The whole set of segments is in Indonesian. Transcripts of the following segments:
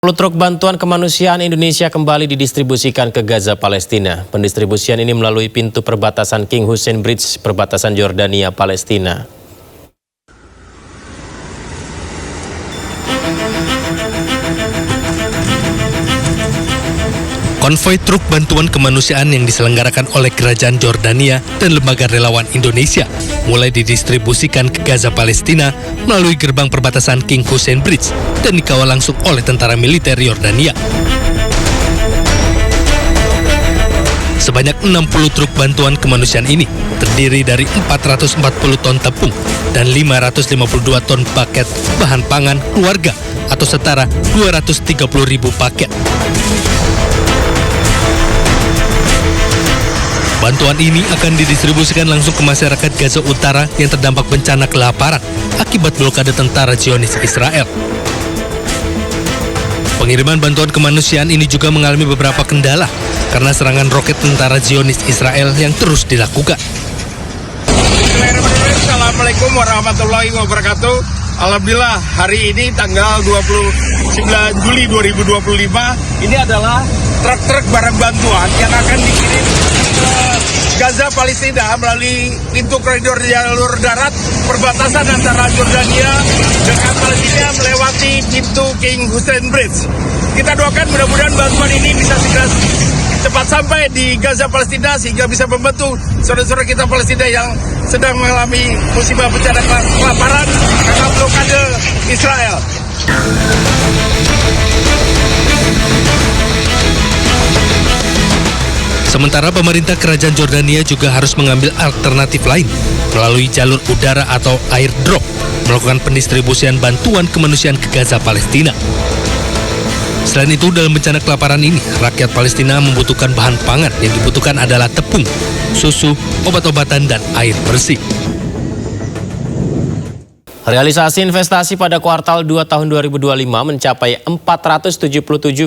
10 truk bantuan kemanusiaan Indonesia kembali didistribusikan ke Gaza, Palestina. Pendistribusian ini melalui pintu perbatasan King Hussein Bridge, perbatasan Yordania, Palestina. Konvoi truk bantuan kemanusiaan yang diselenggarakan oleh Kerajaan Yordania dan Lembaga Relawan Indonesia mulai didistribusikan ke Gaza, Palestina melalui gerbang perbatasan King Hussein Bridge dan dikawal langsung oleh tentara militer Yordania. Sebanyak 60 truk bantuan kemanusiaan ini terdiri dari 440 ton tepung dan 552 ton paket bahan pangan keluarga atau setara 230.000 paket. Bantuan ini akan didistribusikan langsung ke masyarakat Gaza Utara yang terdampak bencana kelaparan akibat blokade tentara Zionis Israel. Pengiriman bantuan kemanusiaan ini juga mengalami beberapa kendala karena serangan roket tentara Zionis Israel yang terus dilakukan. Assalamualaikum warahmatullahi wabarakatuh. Alhamdulillah hari ini tanggal 29 Juli 2025 ini adalah truk-truk barang bantuan yang akan dikirim ke Gaza, Palestina melalui pintu koridor jalur darat perbatasan antara Yordania dengan Palestina melewati pintu King Hussein Bridge. Kita doakan mudah-mudahan bantuan ini bisa segera cepat sampai di Gaza, Palestina sehingga bisa membantu saudara-saudara kita Palestina yang sedang mengalami musibah bencana kelaparan karena blokade Israel. Sementara pemerintah Kerajaan Yordania juga harus mengambil alternatif lain melalui jalur udara atau airdrop melakukan pendistribusian bantuan kemanusiaan ke Gaza, Palestina. Selain itu, dalam bencana kelaparan ini, rakyat Palestina membutuhkan bahan pangan yang dibutuhkan adalah tepung, susu, obat-obatan, dan air bersih. Realisasi investasi pada kuartal 2 tahun 2025 mencapai 477,7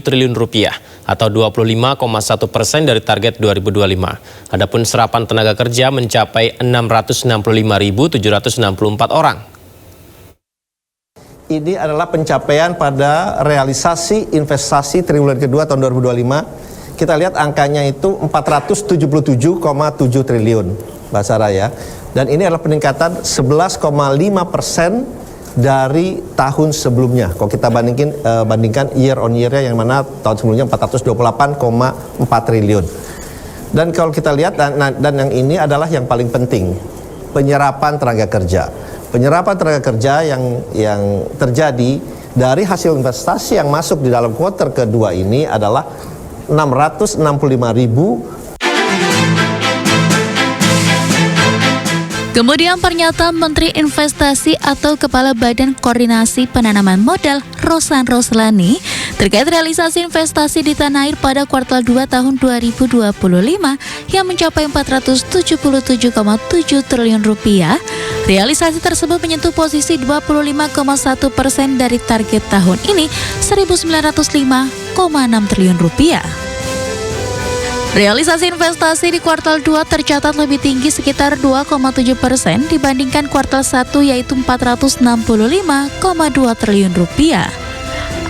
triliun rupiah atau 25,1% dari target 2025. Adapun serapan tenaga kerja mencapai 665.764 orang. Ini adalah pencapaian pada realisasi investasi triwulan kedua tahun 2025. Kita lihat angkanya itu 477,7 triliun, Mbak Sarah ya. Dan ini adalah peningkatan 11,5% dari tahun sebelumnya. Kalau kita bandingkan year on year-nya yang mana tahun sebelumnya 428,4 triliun. Dan kalau kita lihat dan yang ini adalah yang paling penting, penyerapan tenaga kerja. Penyerapan tenaga kerja yang terjadi dari hasil investasi yang masuk di dalam kuartal kedua ini adalah 665.000. Kemudian pernyataan Menteri Investasi atau Kepala Badan Koordinasi Penanaman Modal Rosan Roslani terkait realisasi investasi di tanah air pada kuartal 2 tahun 2025 yang mencapai 477,7 triliun rupiah. Realisasi tersebut menyentuh posisi 25,1% dari target tahun ini 1.905,6 triliun rupiah. Realisasi investasi di kuartal 2 tercatat lebih tinggi sekitar 2,7% dibandingkan kuartal 1 yaitu 465,2 triliun rupiah.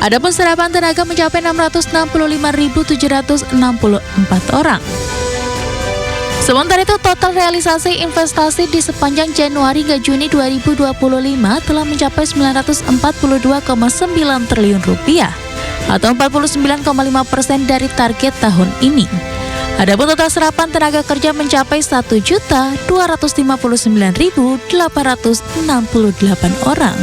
Adapun serapan tenaga mencapai 665.764 orang. Sementara itu total realisasi investasi di sepanjang Januari hingga Juni 2025 telah mencapai 942,9 triliun rupiah atau 49,5% dari target tahun ini. Adapun total serapan tenaga kerja mencapai 1.259.868 orang.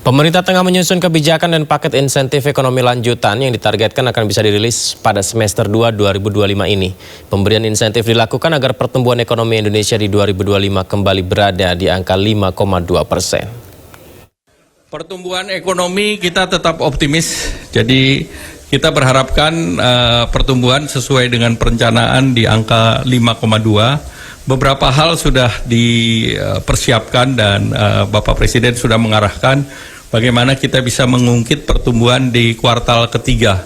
Pemerintah tengah menyusun kebijakan dan paket insentif ekonomi lanjutan yang ditargetkan akan bisa dirilis pada semester 2 2025 ini. Pemberian insentif dilakukan agar pertumbuhan ekonomi Indonesia di 2025 kembali berada di angka 5,2%. Pertumbuhan ekonomi kita tetap optimis, jadi kita berharapkan pertumbuhan sesuai dengan perencanaan di angka 5,2. Beberapa hal sudah dipersiapkan dan Bapak Presiden sudah mengarahkan bagaimana kita bisa mengungkit pertumbuhan di kuartal ketiga.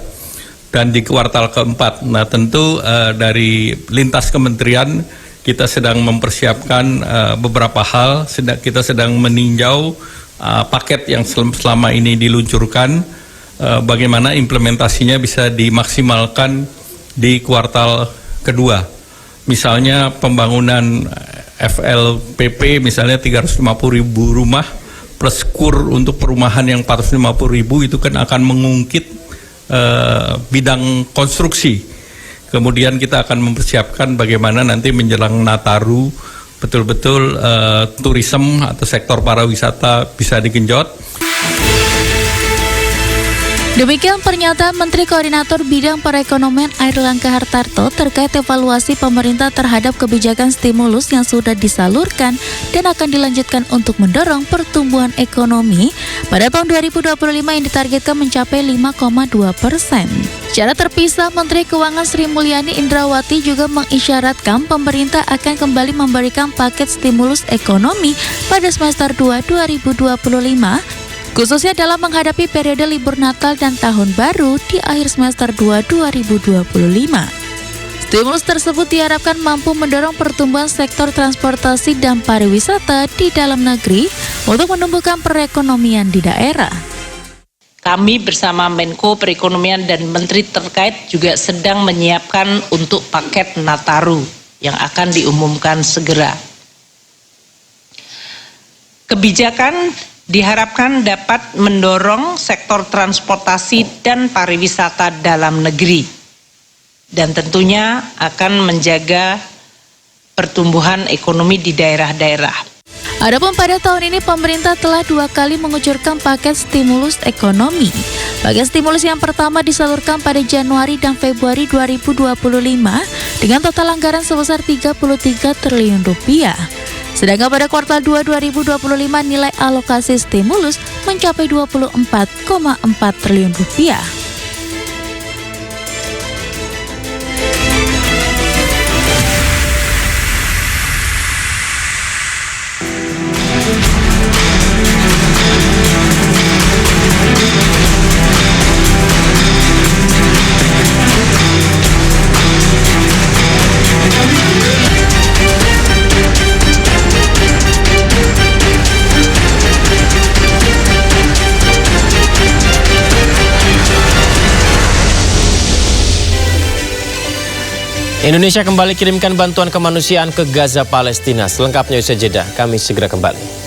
dan di kuartal keempat. Nah, tentu dari lintas kementerian kita sedang mempersiapkan beberapa hal, kita sedang meninjau paket yang selama ini diluncurkan, bagaimana implementasinya bisa dimaksimalkan di kuartal kedua. Misalnya pembangunan FLPP misalnya 350.000 rumah plus KUR untuk perumahan yang 450.000 itu kan akan mengungkit bidang konstruksi. Kemudian kita akan mempersiapkan bagaimana nanti menjelang Nataru betul-betul turisme atau sektor pariwisata bisa digenjot. Demikian pernyataan Menteri Koordinator Bidang Perekonomian Airlangga Hartarto terkait evaluasi pemerintah terhadap kebijakan stimulus yang sudah disalurkan dan akan dilanjutkan untuk mendorong pertumbuhan ekonomi pada tahun 2025 yang ditargetkan mencapai 5,2%. Secara terpisah, Menteri Keuangan Sri Mulyani Indrawati juga mengisyaratkan pemerintah akan kembali memberikan paket stimulus ekonomi pada semester 2 2025, khususnya dalam menghadapi periode libur Natal dan Tahun Baru di akhir semester 2 2025. Stimulus tersebut diharapkan mampu mendorong pertumbuhan sektor transportasi dan pariwisata di dalam negeri untuk menumbuhkan perekonomian di daerah. Kami bersama Menko Perekonomian dan Menteri terkait juga sedang menyiapkan untuk paket Nataru yang akan diumumkan segera. Kebijakan diharapkan dapat mendorong sektor transportasi dan pariwisata dalam negeri dan tentunya akan menjaga pertumbuhan ekonomi di daerah-daerah. Adapun pada tahun ini pemerintah telah 2 kali mengucurkan paket stimulus ekonomi. Paket stimulus yang pertama disalurkan pada Januari dan Februari 2025 dengan total anggaran sebesar 33 triliun rupiah. Sedangkan pada kuartal 2 2025 nilai alokasi stimulus mencapai 24,4 triliun rupiah. Indonesia kembali kirimkan bantuan kemanusiaan ke Gaza, Palestina. Selengkapnya usai jeda, kami segera kembali.